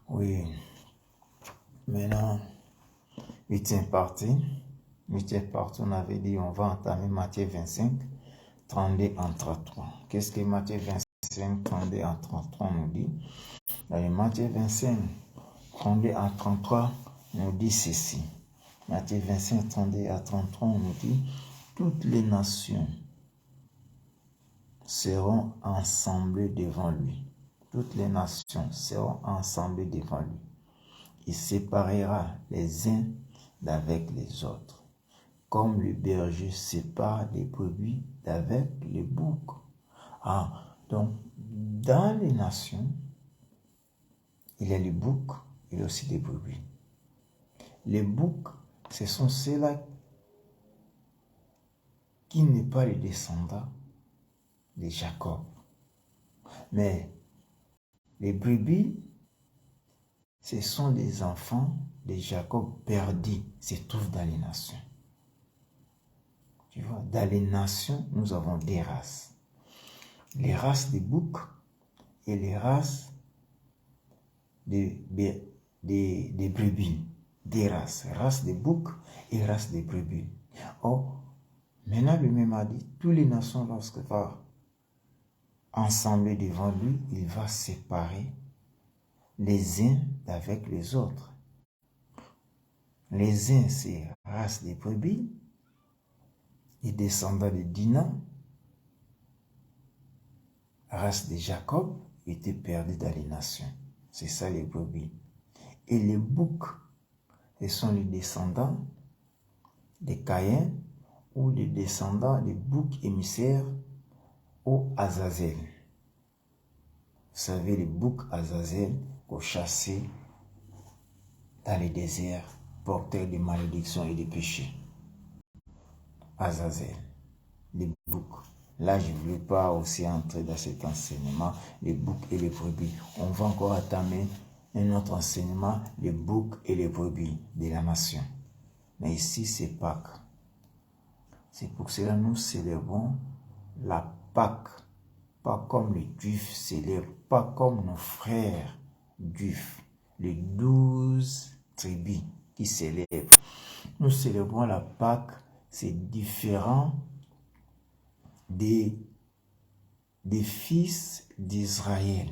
Oui, maintenant, huitième partie. Huitième partie, on avait dit on va entamer Matthieu 25, 32 en 33. Qu'est-ce que Matthieu 25, 32 en 33 nous dit? Dans Matthieu 25, 32 en 33 nous dit ceci. Matthieu 25, 32 à 33 nous dit toutes les nations seront assemblées devant lui. Toutes les nations seront assemblées devant lui. Il séparera les uns d'avec les autres, comme le berger sépare les brebis d'avec les boucs. Donc, dans les nations, il y a les boucs, il y a aussi les brebis. Les boucs, ce sont ceux-là qui n'est pas les descendants de Jacob. Mais les brebis, ce sont des enfants de Jacob perdus, se trouvent dans les nations. Tu vois, dans les nations, nous avons des races. Les races des boucs et les races des brebis. Des races des boucs et races des brebis. Or, maintenant lui-même a dit, toutes les nations, lorsqu'il va ensembler devant lui, il va séparer les uns avec les autres. Les uns, c'est race des brebis, les descendants de Dina, race de Jacob, étaient perdus dans les nations. C'est ça les brebis. Et les boucs, ce sont les descendants de Caïn ou les descendants des boucs émissaires au Azazel. Vous savez, les boucs Azazel qu'on chassait dans les déserts, porteurs de malédictions et de péchés. Azazel, les boucs. Là, je ne voulais pas aussi entrer dans cet enseignement, les boucs et les brebis. On va encore entamer un autre enseignement, les boucs et les brebis de la nation. Mais ici, c'est Pâques. C'est pour cela que nous célébrons la Pâques. Pas comme les Juifs célèbrent, pas comme nos frères Juifs, les 12 tribus qui célèbrent. Nous célébrons la Pâques, c'est différent des fils d'Israël.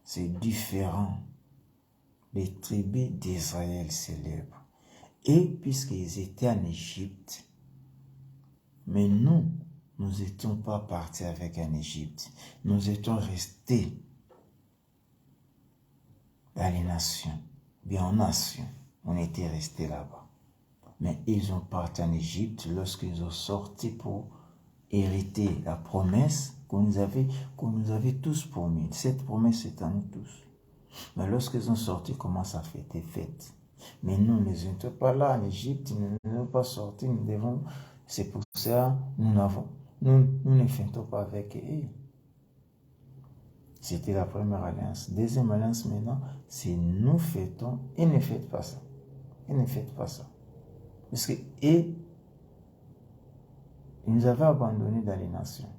C'est différent. Les tribus d'Israël célèbrent. Et puisqu'ils étaient en Égypte, mais nous n'étions pas partis avec en Égypte. Nous étions restés dans les nations. Bien en nation, on était restés là-bas. Mais ils ont parti en Égypte lorsqu'ils ont sorti pour hériter la promesse qu'on nous avait tous promis. Cette promesse est à nous tous. Mais lorsqu'ils ont sorti, comment ça fait des fêtes? Mais nous n'étions pas là en Égypte, nous ne sommes pas sortis, nous devons. C'est pour ça que nous ne fêtons pas avec eux. C'était la première alliance. Deuxième alliance maintenant, c'est nous fêtons et ne faites pas ça. Et ne faites pas ça. Parce que ils nous avaient abandonnés dans les nations.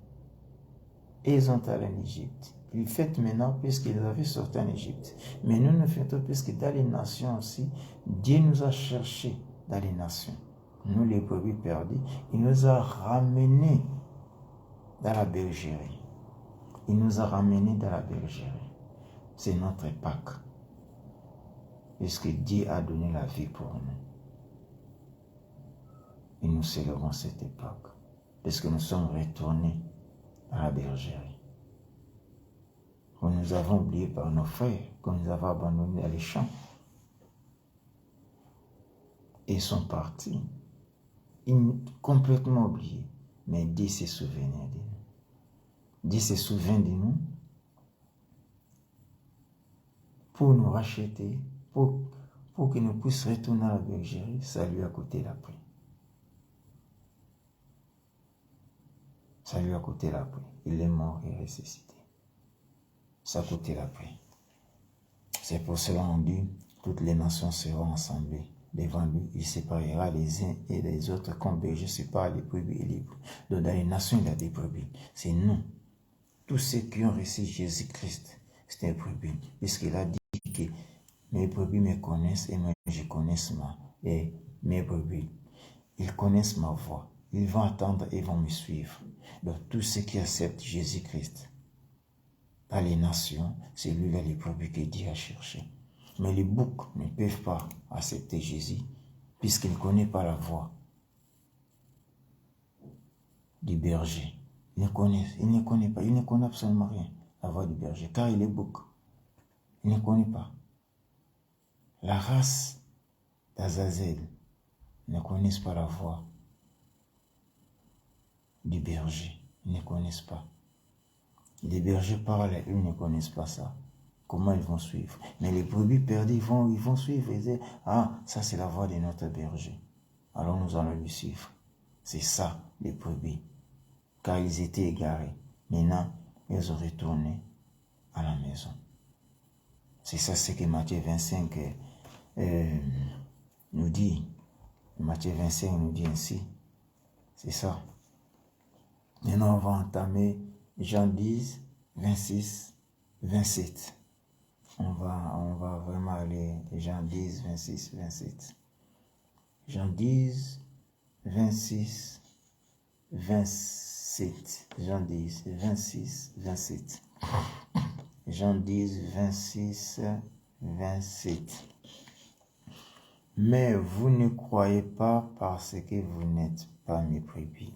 Et ils ont allé en Égypte. Ils fêtent maintenant puisqu'ils avaient sorti en Égypte. Mais nous ne fêtons puisque dans les nations aussi, Dieu nous a cherchés dans les nations. Nous, les brebis perdus, il nous a ramenés dans la bergerie. Il nous a ramenés dans la bergerie. C'est notre Pâques. Puisque Dieu a donné la vie pour nous. Et nous célébrons cette époque. Parce que nous sommes retournés à la bergerie. Où nous avons oublié par nos frères, que nous avons abandonnés dans les champs. Et ils sont partis. Complètement oubliés. Mais Dieu s'est souvenu de nous. Dieu se souvient de nous pour nous racheter, pour que nous puissions retourner à la bergerie. Ça lui a coûté la prix. Ça lui a coûté la prix. Il est mort et ressuscité. Ça a coûté la prix. C'est pour cela qu'on dit, toutes les nations seront assemblées devant lui. Il séparera les uns et les autres comme berger sépare les brebis et les boucs. Donc dans les nations, il y a des brebis. C'est nous. Tous ceux qui ont reçu Jésus-Christ, c'est un brebis. Puisqu'il a dit que mes brebis me connaissent et moi je connais mes brebis. Ils connaissent ma voix. Ils vont attendre et vont me suivre. Donc tous ceux qui acceptent Jésus-Christ par les nations, c'est lui-là les brebis que Dieu a cherché. Mais les boucs ne peuvent pas accepter Jésus puisqu'ils ne connaissent pas la voix du berger. Il ne connaît pas, il ne connaît absolument rien, la voix du berger, car il est bouc. Il ne connaît pas. La race d'Azazel ne connaissent pas la voix du berger. Ils ne connaissent pas. Les bergers parlent, ils ne connaissent pas ça. Comment ils vont suivre? Mais les brebis perdus, ils vont suivre. Ils disent, ah, ça c'est la voix de notre berger. Alors nous allons le suivre. C'est ça, les brebis. Car ils étaient égarés. Maintenant, ils ont retourné à la maison. C'est ça ce que Matthieu 25 nous dit. Matthieu 25 nous dit ainsi. C'est ça. Maintenant, on va entamer Jean 10, 26, 27. On va vraiment aller Jean 10, 26, 27. Jean 10, 26, 27. Jean 10, 26, 27. Jean 10, 26, 27. Mais vous ne croyez pas parce que vous n'êtes pas mes brebis.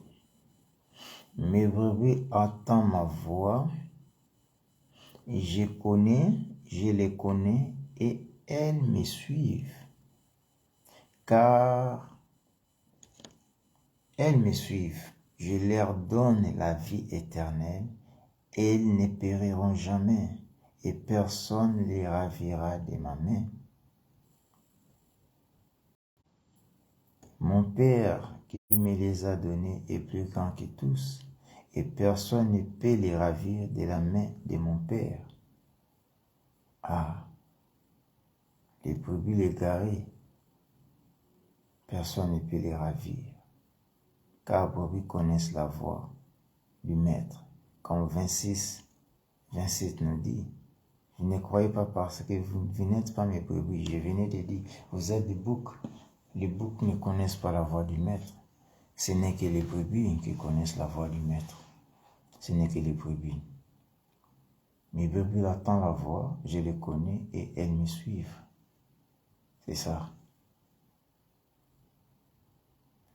Mes brebis entendent ma voix, je les connais et elles me suivent. Car elles me suivent, je leur donne la vie éternelle et elles ne périront jamais et personne ne les ravira de ma main. Mon Père qui me les a donnés est plus grand que tous, et personne ne peut les ravir de la main de mon Père. Ah, les brebis égarées, personne ne peut les ravir, car les brebis connaissent la voix du Maître. Comme 26, 27 nous dit, vous ne croyez pas parce que vous n'êtes pas mes brebis. Je venais de dire, vous êtes des boucs. Les boucs ne connaissent pas la voix du Maître. Ce n'est que les brebis qui connaissent la voix du Maître. Ce n'est que les brebis. Mes brebis attendent la voix, je les connais et elles me suivent. C'est ça.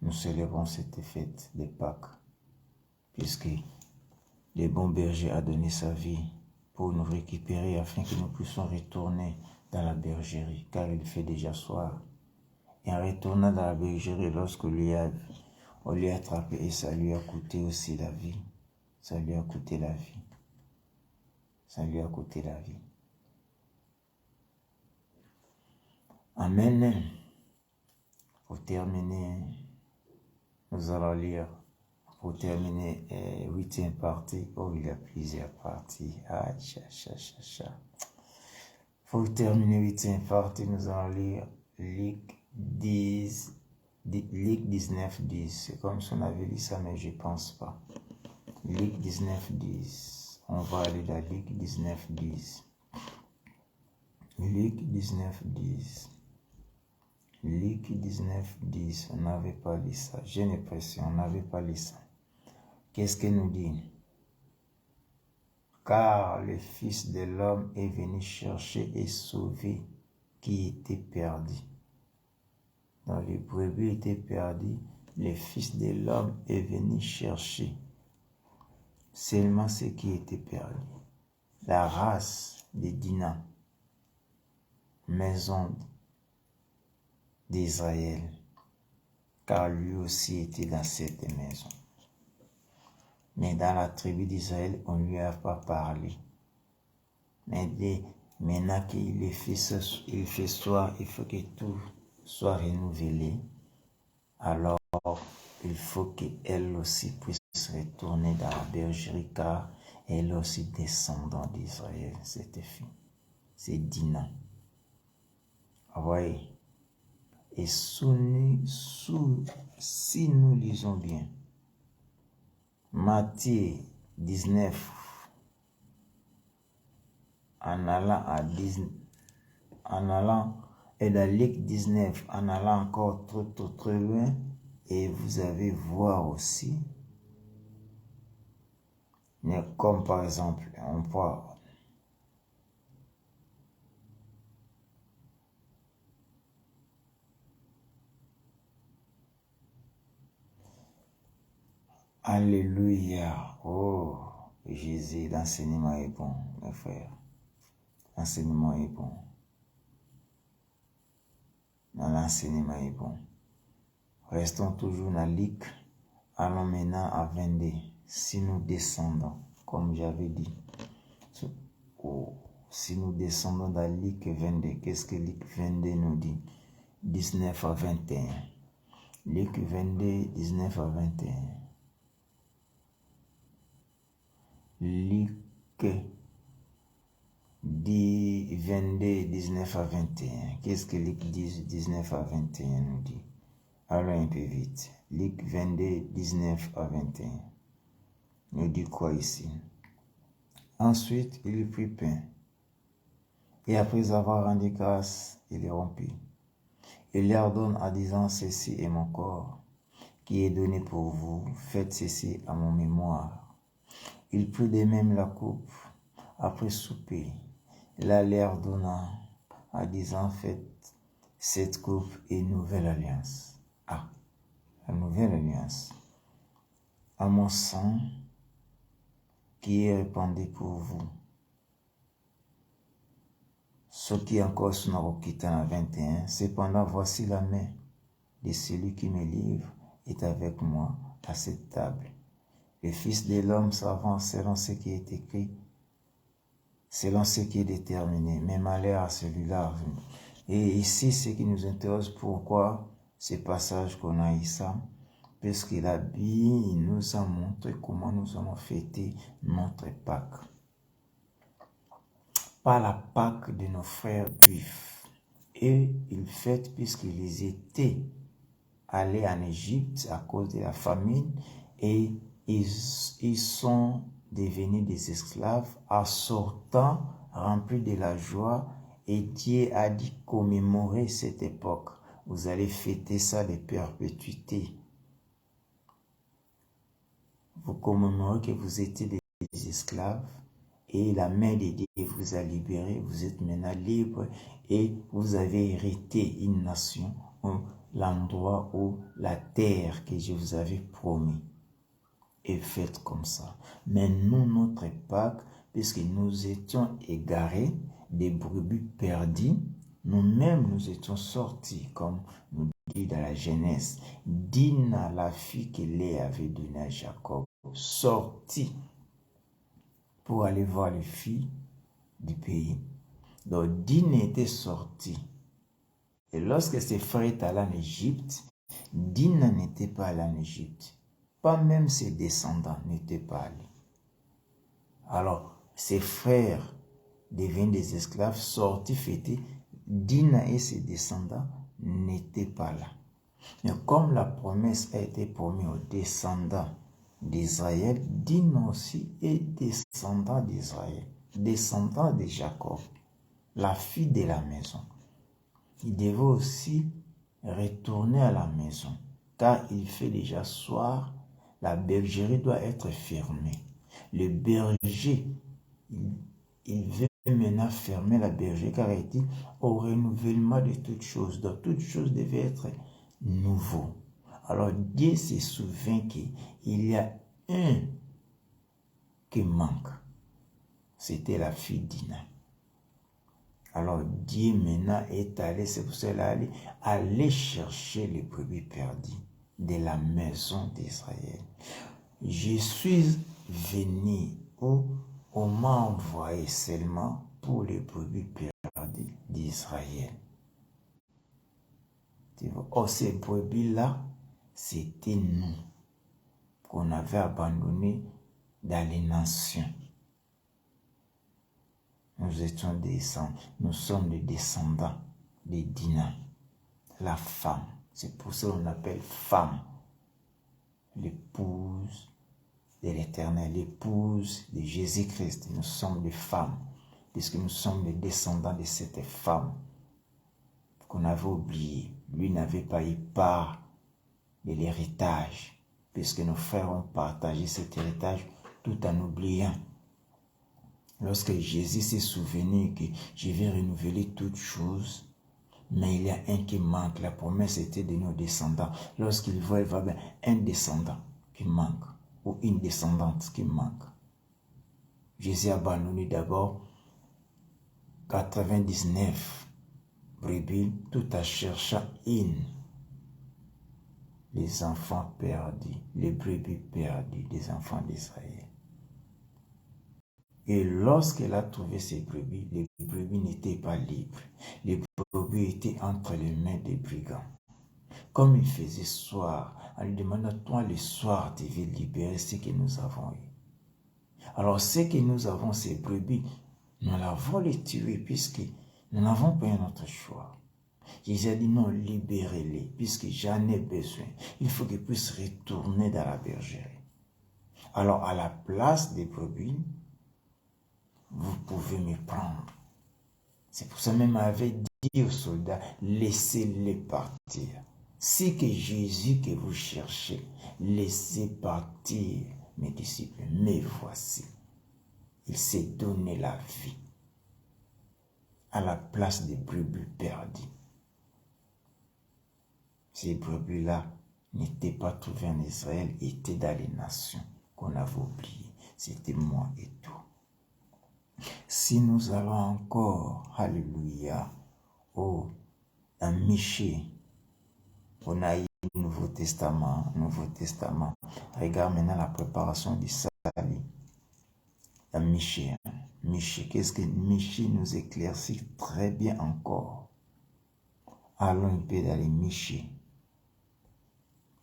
Nous célébrons cette fête de Pâques, puisque le bon berger a donné sa vie pour nous récupérer afin que nous puissions retourner dans la bergerie, car il fait déjà soir. Et en retournant dans la bergerie, lorsque on lui a attrapé, et ça lui a coûté aussi la vie. Ça lui a coûté la vie. Ça lui a coûté la vie. Amen. Pour terminer, nous allons lire, pour terminer, 8e partie. Oh, il y a plusieurs parties. Ah, Pour terminer 8e partie, nous allons lire Luc 19, 10. C'est comme si on avait lu ça, mais je ne pense pas. Luc 19, 10. On va aller dans Luc 19, 10. Luc 19, 10. Luc 19, 10. On n'avait pas lu ça. J'ai l'impression on n'avait pas lu ça. Qu'est-ce qu'il nous dit? Car le Fils de l'homme est venu chercher et sauver qui était perdu. Dans les brebis étaient perdus, le Fils de l'homme est venu chercher seulement ce qui était perdu. La race de Dina, maison d'Israël, car lui aussi était dans cette maison. Mais dans la tribu d'Israël, on ne lui a pas parlé. Mais maintenant qu'il fait soir, il faut que tout soit renouvelé. Alors, il faut qu'elle aussi puisse retourner dans la bergerie, car elle aussi descendant d'Israël, cette fille. C'est Dina. Vous voyez? Et si nous lisons bien, Matthieu 19, en allant à 19, en allant, et dans Luc 19, en allant encore trop loin, et vous allez voir aussi, mais comme par exemple, on voit Alléluia. Oh, Jésus, l'enseignement est bon, mes frères. L'enseignement est bon. L'enseignement est bon. Restons toujours dans Luc. Allons maintenant à 22. Si nous descendons, comme j'avais dit, si nous descendons dans Luc 22, qu'est-ce que Luc 22 nous dit? 19 à 21. Luc 22, 19 à 21. Luc 22, 19 à 21. Qu'est-ce que Luc 19 à 21 nous dit? Allons un peu vite. Luc 22, 19 à 21. Nous dit quoi ici? Ensuite, il prit pain. Et après avoir rendu grâce, il les rompit. Il leur donne en disant, ceci est mon corps, qui est donné pour vous. Faites ceci à mon mémoire. Il prit de même la coupe, après souper. La leur donna en disant, faites cette coupe et nouvelle alliance. Ah, la nouvelle alliance. À mon sang, qui est répandu pour vous. Ce qui encore sont dans 21. Cependant, voici la main de celui qui me livre est avec moi à cette table. Le Fils de l'homme s'avance selon ce qui est écrit, selon ce qui est déterminé. Mais malheur à celui-là. Et ici, ce qui nous intéresse, pourquoi ce passage qu'on a ici, parce qu'il a bien, il nous a montré comment nous allons fêter notre Pâques. Pas la Pâques de nos frères juifs. Et ils fêtent puisqu'ils étaient allés en Égypte à cause de la famine et ils sont devenus des esclaves en sortant remplis de la joie et Dieu a dit commémorer cette époque. Vous allez fêter ça de perpétuité. Vous commémorez que vous étiez des esclaves et la main de Dieu vous a libérés. Vous êtes maintenant libres et vous avez hérité une nation, l'endroit où la terre que je vous avais promis est faite comme ça. Mais nous, notre Pâques, puisque nous étions égarés, des brebis perdus, nous-mêmes nous étions sortis, comme nous dit dans la Genèse. Dina, la fille que Léa avait donnée à Jacob, sortit pour aller voir les filles du pays. Donc Dina était sorti. Et lorsque ses frères étaient allés en Égypte, Dina n'était pas allé en Égypte. Pas même ses descendants n'étaient pas allés. Alors, ses frères deviennent des esclaves, sortis, fêtés. Dina et ses descendants n'étaient pas là. Mais comme la promesse a été promise aux descendants d'Israël, Dina aussi est descendant d'Israël, descendant de Jacob, la fille de la maison. Il devait aussi retourner à la maison, car il fait déjà soir, la bergerie doit être fermée. Le berger, il veut maintenant fermer la bergerie, car il dit au renouvellement de toutes choses. Donc toutes choses devaient être nouveau. Alors Dieu se souvient qu'il y a un qui manque. C'était la fille d'Ina. Alors Dieu maintenant est allé, c'est pour cela aller chercher les brebis perdus de la maison d'Israël. Je suis venu où on m'a envoyé seulement pour les brebis perdus d'Israël. Oh, ces brebis-là, c'était nous qu'on avait abandonnés dans les nations. Nous sommes des descendants de Dina, la femme. C'est pour ça qu'on appelle femme, l'épouse de l'Éternel, l'épouse de Jésus-Christ. Nous sommes des femmes. puisque nous sommes les descendants de cette femme qu'on avait oubliée. Lui n'avait pas eu part de l'héritage, puisque nos frères ont partagé cet héritage tout en oubliant. Lorsque Jésus s'est souvenu que je vais renouveler toutes choses, mais il y a un qui manque. La promesse était de nos descendants. Lorsqu'il voit, un descendant qui manque, ou une descendante qui manque. Jésus a abandonné d'abord 99 brebis, tout en cherchant une. Les enfants perdus, les brebis perdus des enfants d'Israël. Et lorsqu'elle a trouvé ces brebis, les brebis n'étaient pas libres. Les brebis étaient entre les mains des brigands. Comme il faisait soir, en lui demandant, toi le soir, tu veux libérer ce que nous avons eu. Alors ce que nous avons, ces brebis, nous l'avons les tués puisque nous n'avons pas un autre choix. Jésus a dit non, libérez-les puisque j'en ai besoin. Il faut qu'ils puissent retourner dans la bergerie. Alors à la place des brebis, vous pouvez me prendre. C'est pour ça même avait dit aux soldats, laissez-les partir. C'est que Jésus que vous cherchez, laissez partir mes disciples. Mais voici, il s'est donné la vie à la place des brebis perdues. Ces brebis-là n'étaient pas trouvées en Israël, étaient dans les nations qu'on avait oubliées. C'était moi et toi. Si nous allons encore, alléluia, à Michée, on a eu le Nouveau Testament. Regarde maintenant la préparation du salut. À Michée. Michée, qu'est-ce que Michée nous éclaircit très bien encore. Allons un peu dans les Michée.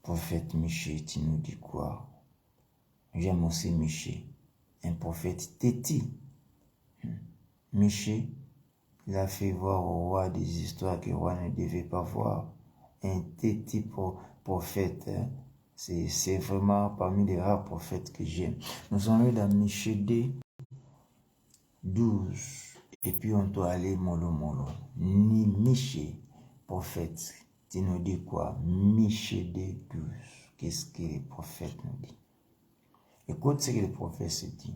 Prophète Michée, tu nous dis quoi? J'aime aussi Michée, un prophète têtu. Michée, il a fait voir au roi des histoires que le roi ne devait pas voir. Un têtu prophète, c'est vraiment parmi les rares prophètes que j'aime. Nous allons dans Michée 12, et puis on doit aller mollo. Ni Michée, prophète, tu nous dis quoi? Michée 12, qu'est-ce que les prophètes nous disent? Écoute ce que le prophète se dit.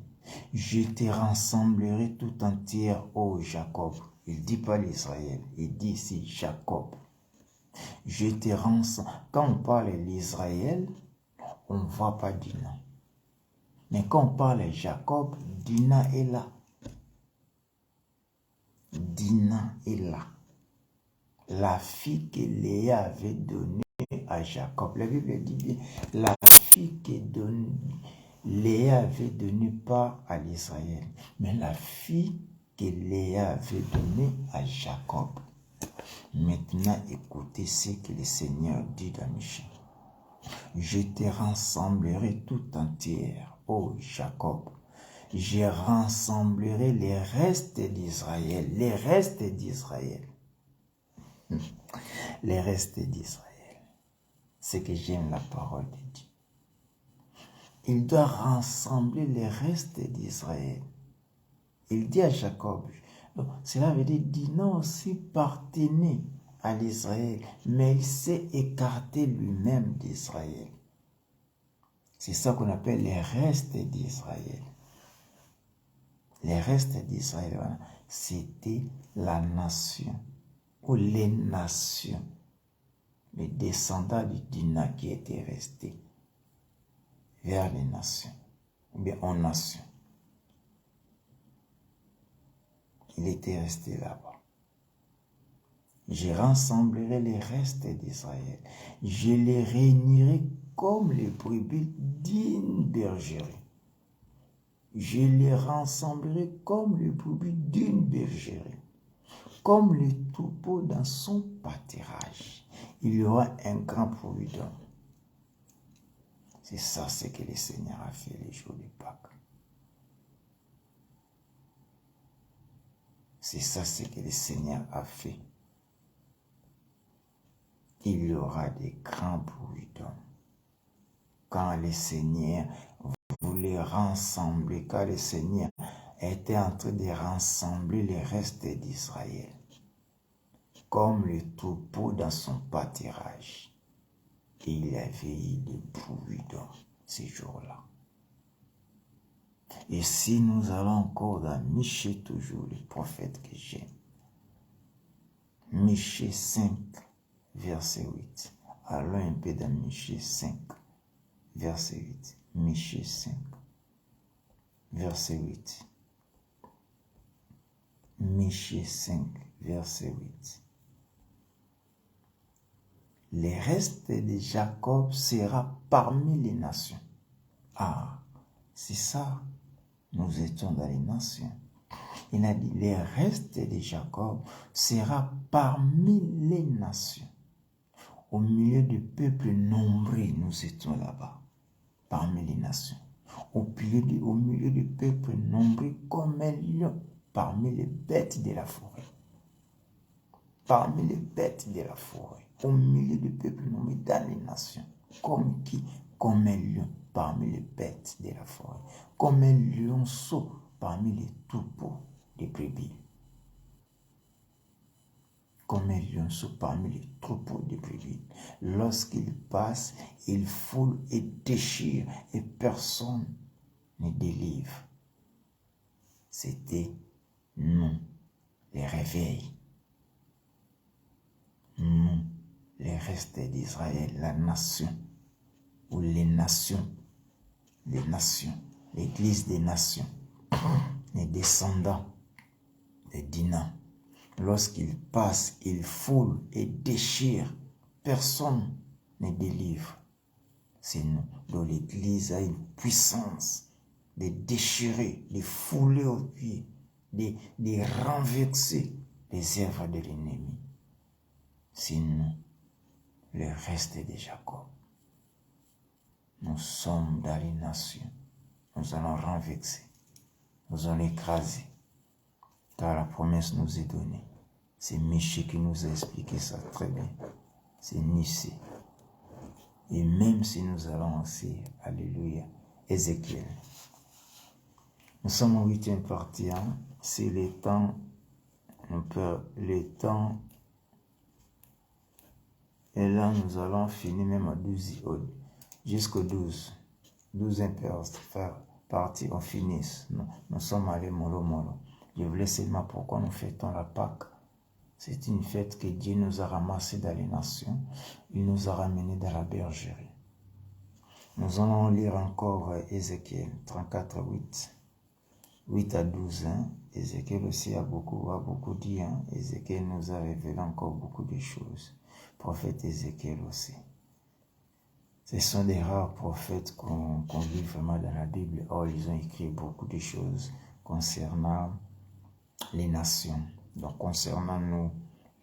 Je te rassemblerai tout entière, ô Jacob. Il ne dit pas l'Israël, il dit ici Jacob. Je te rassemble. Quand on parle l'Israël, on ne voit pas Dina. Mais quand on parle Jacob, Dina est là. Dina est là. La fille que Léa avait donnée à Jacob. La Bible dit bien, la fille que Léa avait donnée pas à l'Israël, mais la fille que Léa avait donnée à Jacob. Maintenant, écoutez ce que le Seigneur dit dans Michée. Je te rassemblerai tout entière, ô Jacob. Je rassemblerai les restes d'Israël. Les restes d'Israël. Les restes d'Israël. C'est que j'aime la parole de Dieu. Il doit rassembler les restes d'Israël. Il dit à Jacob, donc, cela veut dire Dina aussi appartenait à l'Israël, mais il s'est écarté lui-même d'Israël. C'est ça qu'on appelle les restes d'Israël. Les restes d'Israël, voilà, c'était la nation, ou les nations, les descendants de Dina qui étaient restés vers les nations, ou bien en nation. Il était resté là-bas. Je rassemblerai les restes d'Israël. Je les réunirai comme les brebis d'une bergerie. Je les rassemblerai comme les brebis d'une bergerie. Comme le troupeau dans son pâturage. Il y aura un grand bruit d'hommes. C'est ça ce que le Seigneur a fait les jours de Pâques. C'est ça ce que le Seigneur a fait. Il y aura des grands bruits d'hommes. Quand le Seigneur voulait rassembler, quand le Seigneur était en train de rassembler les restes d'Israël, comme le troupeau dans son pâturage. Et il y avait du bruit dans ces jours-là. Et si nous allons encore dans Michée, toujours le prophète que j'aime, Michée 5, verset 8. Allons un peu dans Michée 5, verset 8. Michée 5, verset 8. Michée 5, verset 8. Les restes de Jacob sera parmi les nations. Ah, c'est ça, nous étions dans les nations. Il a dit, les restes de Jacob sera parmi les nations. Au milieu du peuple nombreux, nous étions là-bas, parmi les nations. Au milieu du peuple nombreux comme un lion, parmi les bêtes de la forêt. Parmi les bêtes de la forêt, au milieu du peuple nombreux dans les nations. Comme qui? Comme un lion parmi les bêtes de la forêt. Comme un lionceau parmi les troupeaux des brebis. Comme un lionceau parmi les troupeaux des brebis. Lorsqu'il passe, il foule et déchire et personne ne délivre. C'était nous, les réveils. Nous, les restes d'Israël, la nation, ou les nations, l'église des nations, les descendants de Dina. Lorsqu'il passe, il foule et déchire. Personne ne délivre. C'est nous. Donc l'église a une puissance de déchirer, de fouler aux pieds, de renverser les œuvres de l'ennemi. C'est nous, le reste de Jacob. Nous sommes dans les nations. Nous allons renverser. Nous allons écraser. Car la promesse nous est donnée. C'est Michée qui nous a expliqué ça très bien. C'est Nicée. Et même si nous allons aussi, alléluia, Ézéchiel. Nous sommes en 8e partie. C'est le temps, et là nous allons finir même à 12, jusqu'au 12. 12e partie, on finisse. Nous sommes allés mollo. Je voulais seulement pourquoi nous fêtons la Pâque. C'est une fête que Dieu nous a ramassés dans les nations. Il nous a ramenés dans la bergerie. Nous allons lire encore Ézéchiel 34, 8 à 12. Ézéchiel aussi a beaucoup dit. Ézéchiel nous a révélé encore beaucoup de choses. Prophète Ézéchiel aussi. Ce sont des rares prophètes qu'on lit vraiment dans la Bible. Or, ils ont écrit beaucoup de choses concernant les nations. Donc, concernant nous,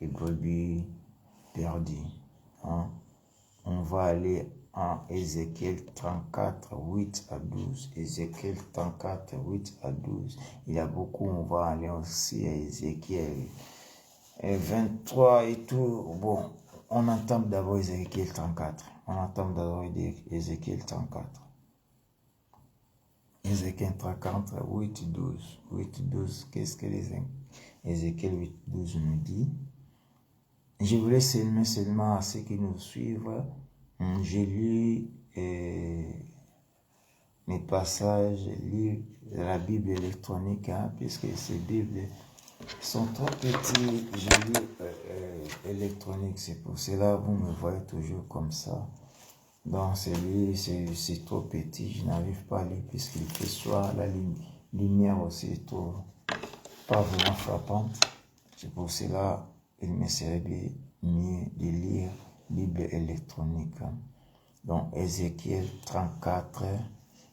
les brebis perdus. On va aller en Ézéchiel 34, 8 à 12. Ézéchiel 34, 8 à 12. Il y a beaucoup, on va aller aussi à Ézéchiel 23 et tout. Bon, on entend d'abord Ézéchiel 34. On entend d'abord Ézéchiel 34. Ézéchiel 34, 8, 12. 8, 12, qu'est-ce que Ézéchiel 8, 12 nous dit? Je voulais seulement à ceux qui nous suivent, j'ai lu mes passages, lu la Bible électronique, puisque ces Bibles sont trop petits. J'ai lu électronique, c'est pour cela vous me voyez toujours comme ça. Donc c'est trop petit, je n'arrive pas à lire puisqu'il fait soir, la lumière aussi est trop pas vraiment frappante. C'est pour cela qu'il me serait bien mieux de lire Bible électronique. Donc Ézéchiel 34,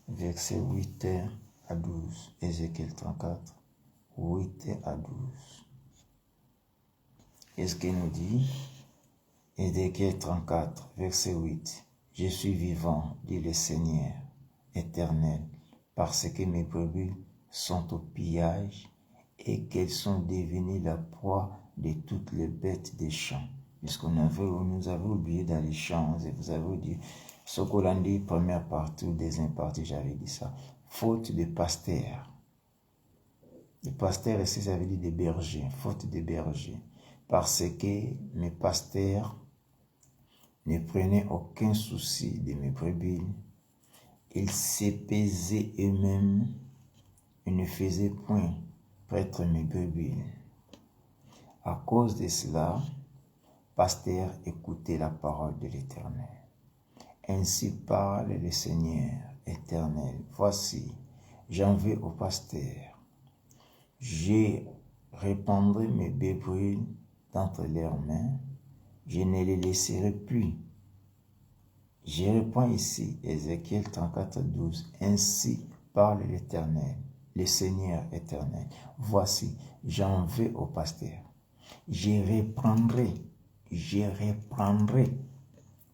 verset 8 à 12. Ézéchiel 34, 8 à 12. Qu'est-ce qu'il nous dit? Ézéchiel 34, verset 8. Je suis vivant, dit le Seigneur éternel, parce que mes brebis sont au pillage et qu'elles sont devenues la proie de toutes les bêtes des champs. Puisqu'on nous avait oublié dans les champs, et vous avez dit, ce qu'on a dit, première partie ou deuxième partie, j'avais dit ça, faute de pasteur. Les pasteurs ici, ça veut dire des bergers, faute de bergers. Parce que mes pasteurs ne prenaient aucun souci de mes brebis. Ils s'épaisaient eux-mêmes et ne faisaient point prêtre mes brebis. À cause de cela, pasteur, écoutez la parole de l'Éternel. Ainsi parle le Seigneur éternel. Voici, j'en vais au pasteur. Je répandrai mes brebis d'entre leurs mains. Je ne les laisserai plus. Je réponds ici, Ézéchiel 34, 12. Ainsi parle l'Éternel, le Seigneur éternel. Voici, j'en vais au pasteur. Je reprendrai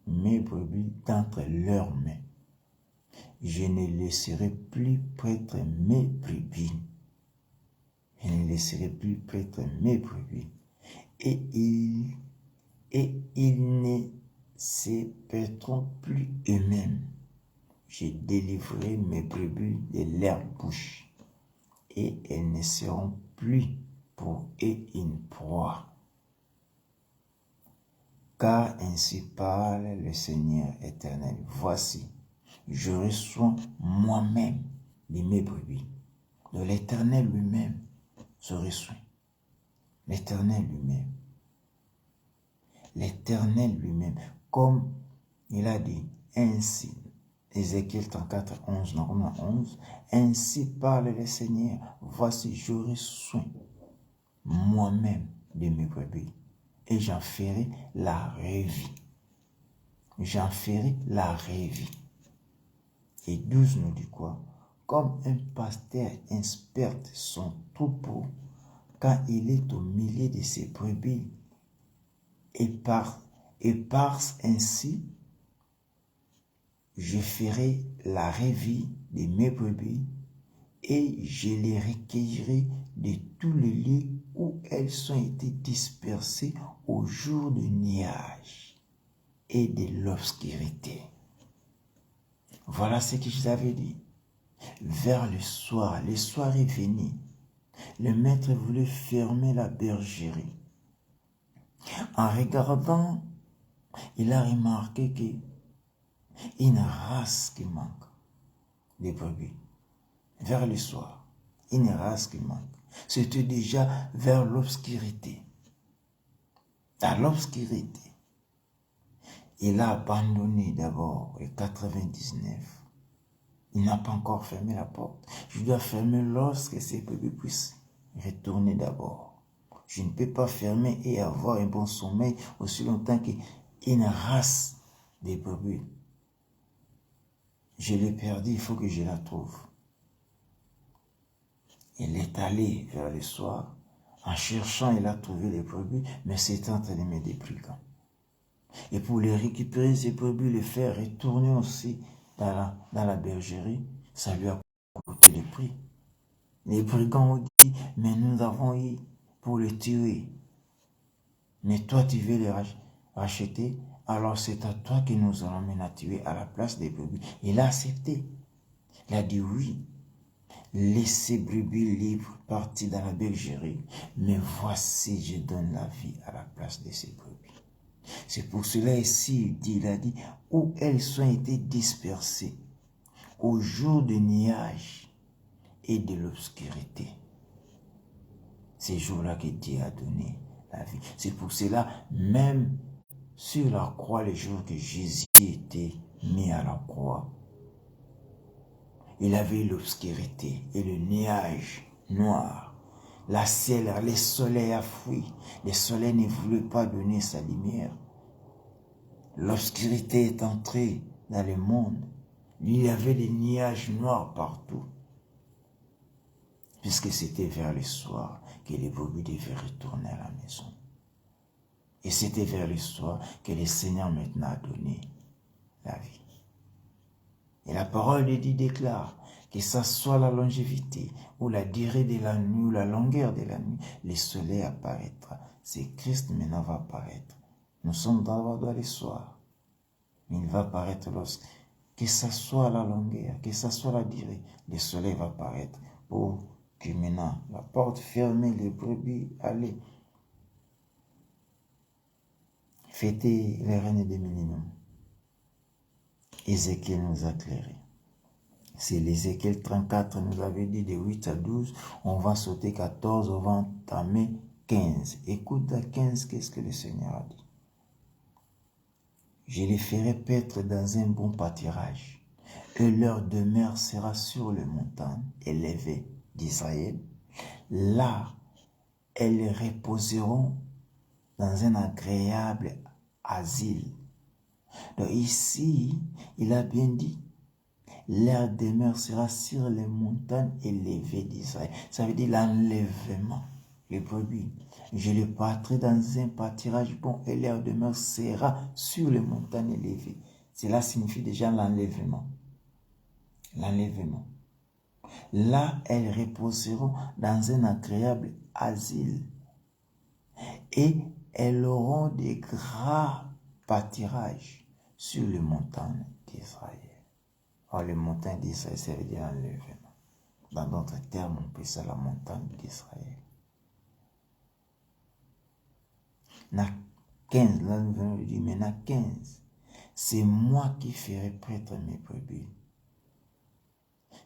mes brebis d'entre leurs mains. Je ne laisserai plus prêtre mes brebis. Je ne laisserai plus prêtre mes brebis. Et ils ne se perdront plus eux-mêmes. Je délivrerai mes brebis de leur bouche, et elles ne seront plus pour eux une proie. Car ainsi parle le Seigneur éternel. Voici, j'aurai soin moi-même de mes brebis. De l'Éternel lui-même j'aurai soin. L'Éternel lui-même. L'Éternel lui-même. Comme il a dit, ainsi, Ézéchiel 34, 11, normalement 11, ainsi parle le Seigneur. Voici, j'aurai soin moi-même de mes brebis. Et j'en ferai la revie. J'en ferai la revie. Et 12 nous dit quoi? Comme un pasteur inspecte son troupeau quand il est au milieu de ses brebis et parse ainsi, je ferai la revie de mes brebis et je les recueillerai de tous les lieux où elles ont été dispersées au jour du nuage et de l'obscurité. Voilà ce que je vous avais dit. Vers le soir est venu. Le maître voulait fermer la bergerie. En regardant, il a remarqué qu'il y a une race qui manque, les brebis. Vers le soir, une race qui manque. C'était déjà vers l'obscurité. Dans l'obscurité, il a abandonné d'abord les 99. Il n'a pas encore fermé la porte. Je dois fermer lorsque ces brebis puissent retourner d'abord. Je ne peux pas fermer et avoir un bon sommeil aussi longtemps qu'une race de brebis. Je l'ai perdue, il faut que je la trouve. Il est allé vers le soir. En cherchant, il a trouvé les brebis, mais c'était entre les mains des brigands. Et pour les récupérer, ces brebis, les faire retourner aussi dans la bergerie, ça lui a coûté le prix. Les brigands ont dit, mais nous avons eu pour les tuer. Mais toi, tu veux les racheter, alors c'est à toi que nous allons mener tuer à la place des brebis. Il a accepté. Il a dit oui. Laissez brebis libres partir dans la bergerie, mais voici, je donne la vie à la place de ces brebis. C'est pour cela ici, il a dit, où elles ont été dispersées, au jour du nuage et de l'obscurité. Ces jours-là que Dieu a donné la vie. C'est pour cela, même sur la croix, les jours que Jésus était mis à la croix, il avait l'obscurité et le nuage noir. La ciel, le soleil a fui. Le soleil ne voulait pas donner sa lumière. L'obscurité est entrée dans le monde. Il y avait des nuages noirs partout. Puisque c'était vers le soir que les brebis devaient retourner à la maison. Et c'était vers le soir que le Seigneur maintenant a donné la vie. Et la parole de Dieu déclare que ça soit la longévité ou la durée de la nuit ou la longueur de la nuit, le soleil apparaîtra. C'est Christ maintenant va apparaître. Nous sommes dans le soir. Mais il va apparaître lorsque, que ça soit la longueur, que ça soit la durée, le soleil va apparaître pour que maintenant, la porte fermée, les brebis allaient fêter les règnes des millénaires. Ézéchiel nous a éclairé. C'est l'Ézéchiel 34 nous avait dit de 8 à 12, on va sauter 14, on va entamer 15. Écoute à 15, qu'est-ce que le Seigneur a dit? Je les ferai paître dans un bon pâturage, et leur demeure sera sur les montagnes élevées d'Israël. Là, elles reposeront dans un agréable asile. Donc ici, il a bien dit, leur demeure sera sur les montagnes élevées d'Israël. Ça veut dire l'enlèvement, les brebis. Je les battrai dans un pâturage bon et leur demeure sera sur les montagnes élevées. Cela signifie déjà l'enlèvement. L'enlèvement. Là, elles reposeront dans un agréable asile et elles auront des gras pâturages sur les montagnes d'Israël. Or, les montagnes d'Israël, ça veut dire l'enlèvement. Dans d'autres termes, on peut ça la montagne d'Israël. Na 15, là nous venons de dire, mais na 15, c'est moi qui ferai prêtre mes brebis.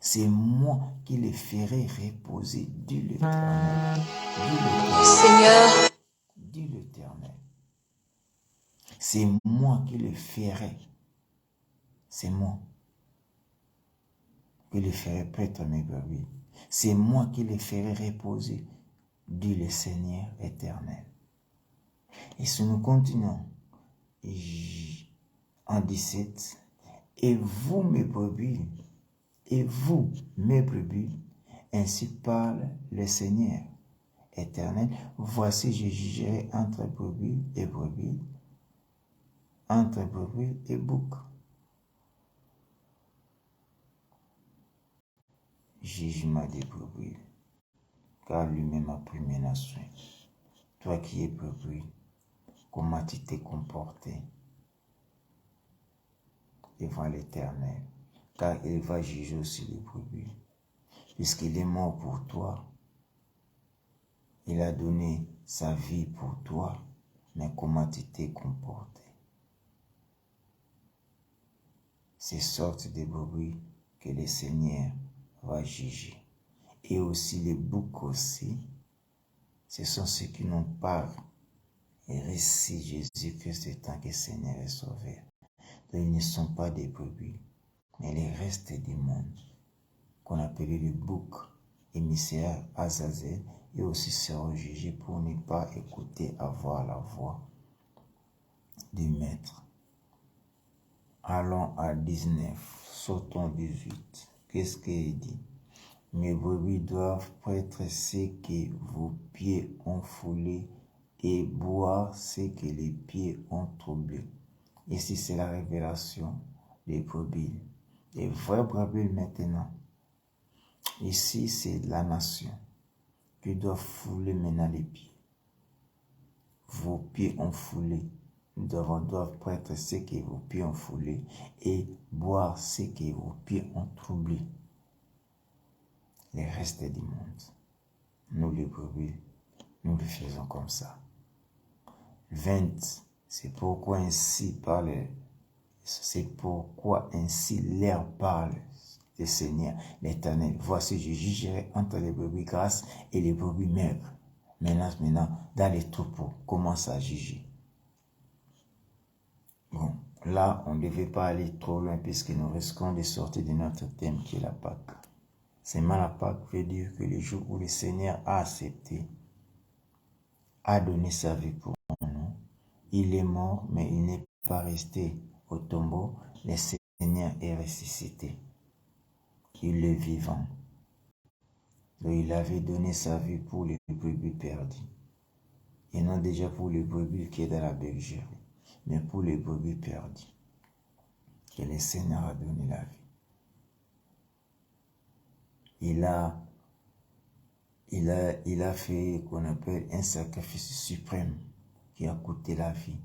C'est moi qui les ferai reposer, dit l'Éternel. Seigneur, Dit l'Éternel. C'est moi qui les ferai. C'est moi qui les ferai prêtre mes brebis. C'est moi qui les ferai reposer, dit le Seigneur éternel. Et si nous continuons en 17, et vous mes brebis, et vous mes brebis, ainsi parle le Seigneur éternel, voici je jugerai entre brebis, entre brebis et boucs. Jugement des brebis, car lui-même a pris mes nations. Toi qui es brebis, comment tu t'es comporté devant l'Éternel, car il va juger aussi les brebis. Puisqu'il est mort pour toi, il a donné sa vie pour toi, mais comment tu t'es comporté? Ces sortes de brebis que le Seigneur va juger. Et aussi les boucs aussi, ce sont ceux qui n'ont pas reçu Jésus-Christ en tant que Seigneur et Sauveur. Donc ils ne sont pas des brebis, mais les restes du monde, qu'on appelait le bouc émissaire Azazel, et aussi seront jugés pour ne pas écouter, avoir la voix du Maître. Allons à 19, sautons 18. Qu'est-ce qu'il dit? Mes brebis doivent être ce que vos pieds ont foulé et boire ce que les pieds ont troublé. Ici, c'est la révélation des brebis. Les vrais brebis maintenant. Ici, c'est la nation qui doit fouler maintenant les pieds. Vos pieds ont foulé. Nous doivent être ce que vos pieds ont foulé et boire ce que vos pieds ont troublé. Les restes du monde. Nous les brebis, nous le faisons comme ça. 20. C'est pourquoi ainsi l'air parle le Seigneur, l'Éternel. Voici, je jugerai entre les brebis grasses et les brebis maigres. Maintenant, dans les troupeaux, commence à juger. Bon, là, on ne devait pas aller trop loin puisque nous risquons de sortir de notre thème qui est la Pâque. Seulement la Pâque veut dire que le jour où le Seigneur a accepté, a donné sa vie pour nous, il est mort, mais il n'est pas resté au tombeau. Le Seigneur est ressuscité. Il est vivant. Donc, il avait donné sa vie pour les brebis perdus. Et non déjà pour les brebis qui est dans la bergerie, mais pour les brebis perdus. Que le Seigneur a donné la vie. Il a fait qu'on appelle un sacrifice suprême qui a coûté la vie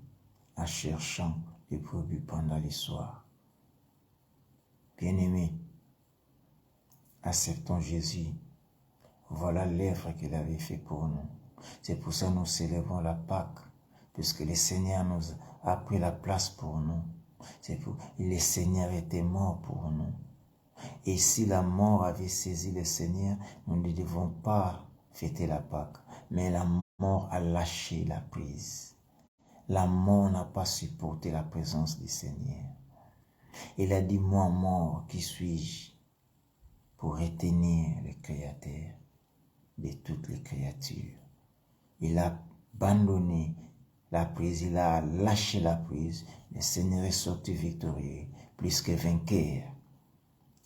en cherchant les brebis pendant les soirs. Bien-aimés, acceptons Jésus, Voilà l'œuvre qu'il avait fait pour nous. C'est pour ça que nous célébrons la Pâque, puisque le Seigneur nous a pris la place pour nous. Le Seigneur était mort pour nous. Et si la mort avait saisi le Seigneur, nous ne devons pas fêter la Pâque. Mais la mort a lâché la prise. La mort n'a pas supporté la présence du Seigneur. Il a dit, moi mort, qui suis-je pour retenir le Créateur de toutes les créatures? Il a abandonné la prise, il a lâché la prise. Le Seigneur est sorti victorieux, plus que vainqueur.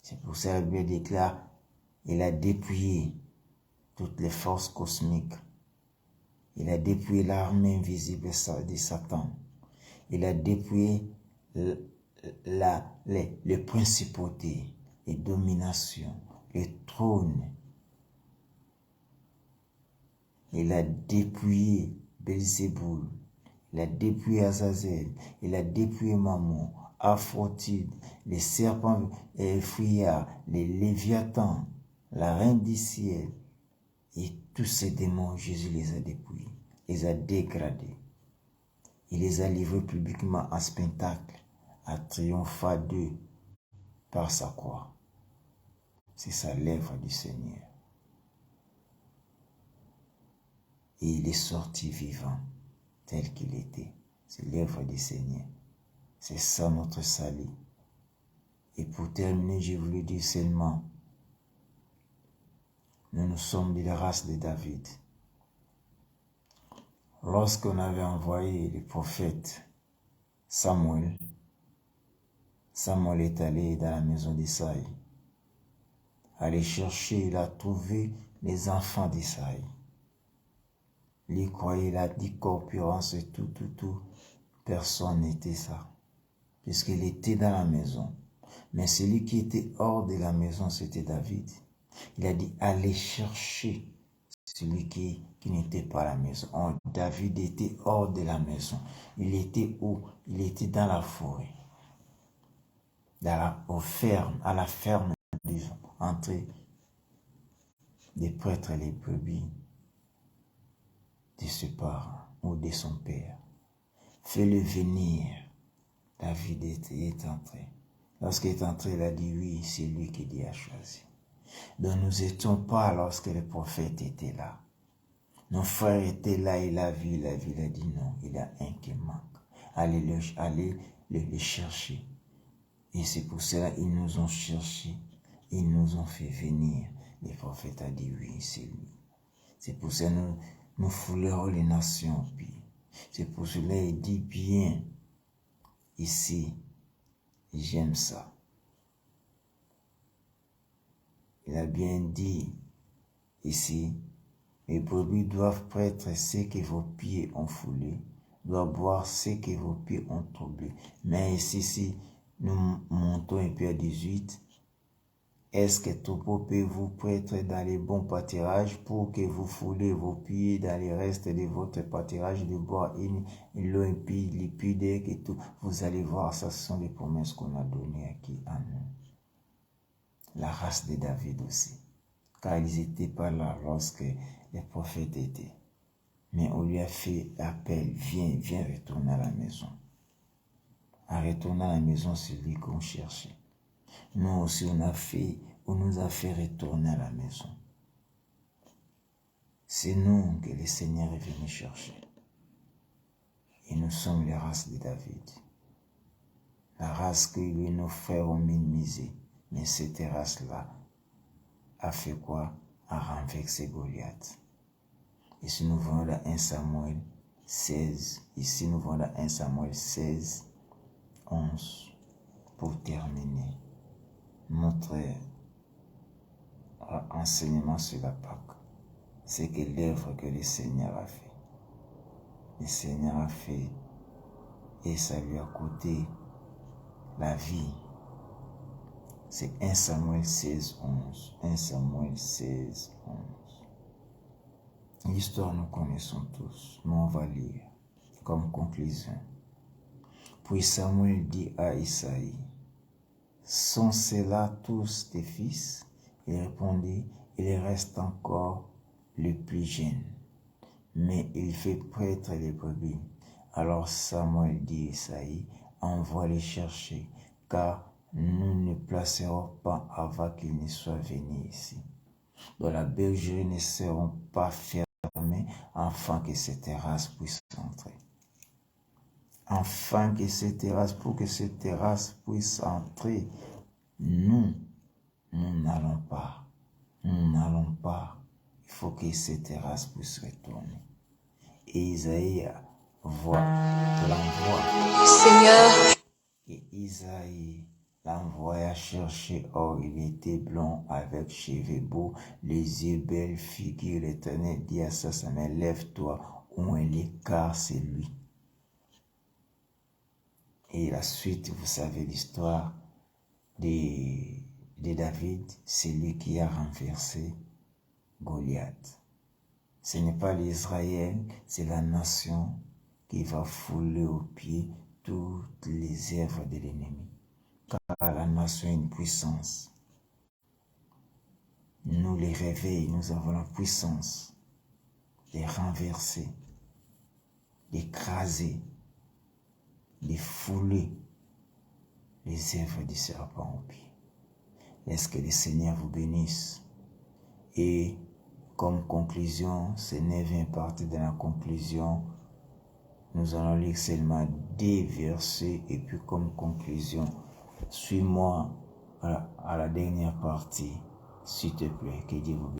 C'est pour ça que la Bible déclare, il a dépouillé toutes les forces cosmiques. Il a dépouillé l'armée invisible de Satan. Il a dépouillé les principautés, les dominations, les trônes. Il a dépouillé Belzéboul. Il a dépouillé Azazel. Il a dépouillé Mammon, Aphrodite, les serpents fuyards, les léviathans, la reine du ciel. Et tous ces démons, Jésus les a dépouillés, les a dégradés. Il les a livrés publiquement en spectacle, à triompher d'eux par sa croix. C'est ça l'œuvre du Seigneur. Et il est sorti vivant, tel qu'il était. C'est l'œuvre du Seigneur. C'est ça notre salut. Et pour terminer, je voulais dire seulement, nous sommes de la race de David. Lorsqu'on avait envoyé le prophète Samuel, Samuel est allé dans la maison d'Isaïe. Aller chercher, il a trouvé les enfants d'Isaïe. Il croyait, il a dit corpulence et tout. Personne n'était ça. Puisqu'il était dans la maison. Mais celui qui était hors de la maison, c'était David. Il a dit, allez chercher celui qui n'était pas à la maison. David était hors de la maison. Il était où? Il était dans la forêt. À la ferme, disons, entre les prêtres et les brebis de ses parents ou de son père. Fais-le venir. David est entré. Lorsqu'il est entré, il a dit, oui, c'est lui qui Dieu a choisi. Donc nous n'étions pas lorsque le prophète était là. Nos frères étaient là, il a vu, il a dit non, il y a un qui manque. Allez le chercher. Et c'est pour cela qu'ils nous ont cherchés, ils nous ont fait venir. Le prophète a dit oui, c'est lui. C'est pour cela que nous foulerons les nations. C'est pour cela qu'il dit bien ici, j'aime ça. Il a bien dit ici, les brebis doivent prêtre ce que vos pieds ont foulé, doivent boire ce que vos pieds ont troublé. Mais ici, si nous montons un peu à 18, est-ce que troupeau peut vous prêtre dans les bons pâturages pour que vous foulez vos pieds dans les restes de votre pâturage, de boire une eau limpide et tout. Vous allez voir, ça ce sont les promesses qu'on a données à qui? À nous. La race de David aussi. Car ils n'étaient pas là lorsque les prophètes étaient. Mais on lui a fait appel, viens retourner à la maison. En retournant à la maison, c'est lui qu'on cherchait. Nous aussi, on nous a fait retourner à la maison. C'est nous que le Seigneur est venu chercher. Et nous sommes les races de David. La race que lui, nos frères ont minimisée. Mais cette race-là a fait quoi? A renversé Goliath. Ici, nous voyons dans 1 Samuel 16. Ici, nous voyons dans 1 Samuel 16, 11. Pour terminer notre enseignement sur la Pâque, c'est que l'œuvre que le Seigneur a fait. Le Seigneur a fait et ça lui a coûté la vie. C'est 1 Samuel 16, 11. 1 Samuel 16, 11. L'histoire, nous connaissons tous, mais on va lire comme conclusion. Puis Samuel dit à Isaïe, sont-ce là tous tes fils? Il répondit, il reste encore le plus jeune, mais il fait prêtre les brebis. Alors Samuel dit à Isaïe, envoie les chercher, car nous ne placerons pas avant qu'il ne soit venu ici. Dans la bergerie ne seront pas fermées afin que cette race puisse entrer. Afin que cette race, pour que cette race puisse entrer, nous n'allons pas. Nous n'allons pas. Il faut que cette race puisse retourner. Et Isaïe l'envoie. Seigneur, Et Isaïe l'envoya chercher. Or, il était blond, avec cheveux beaux, les yeux belles, figure. L'Éternel dit à Samuel, lève-toi, où elle est, car c'est lui. Et la suite, vous savez l'histoire de David, c'est lui qui a renversé Goliath. Ce n'est pas l'Israël, c'est la nation qui va fouler aux pieds toutes les œuvres de l'ennemi. Car la nation a une puissance. Nous les réveillons, nous avons la puissance de renverser, d'écraser, de fouler les œuvres du serpent au pied. Laisse que le Seigneur vous bénisse. Et comme conclusion, ce 9e partie de la conclusion, nous allons lire seulement 2 versets et puis comme conclusion, suis-moi à la dernière partie, s'il te plaît, que Dieu vous bénisse.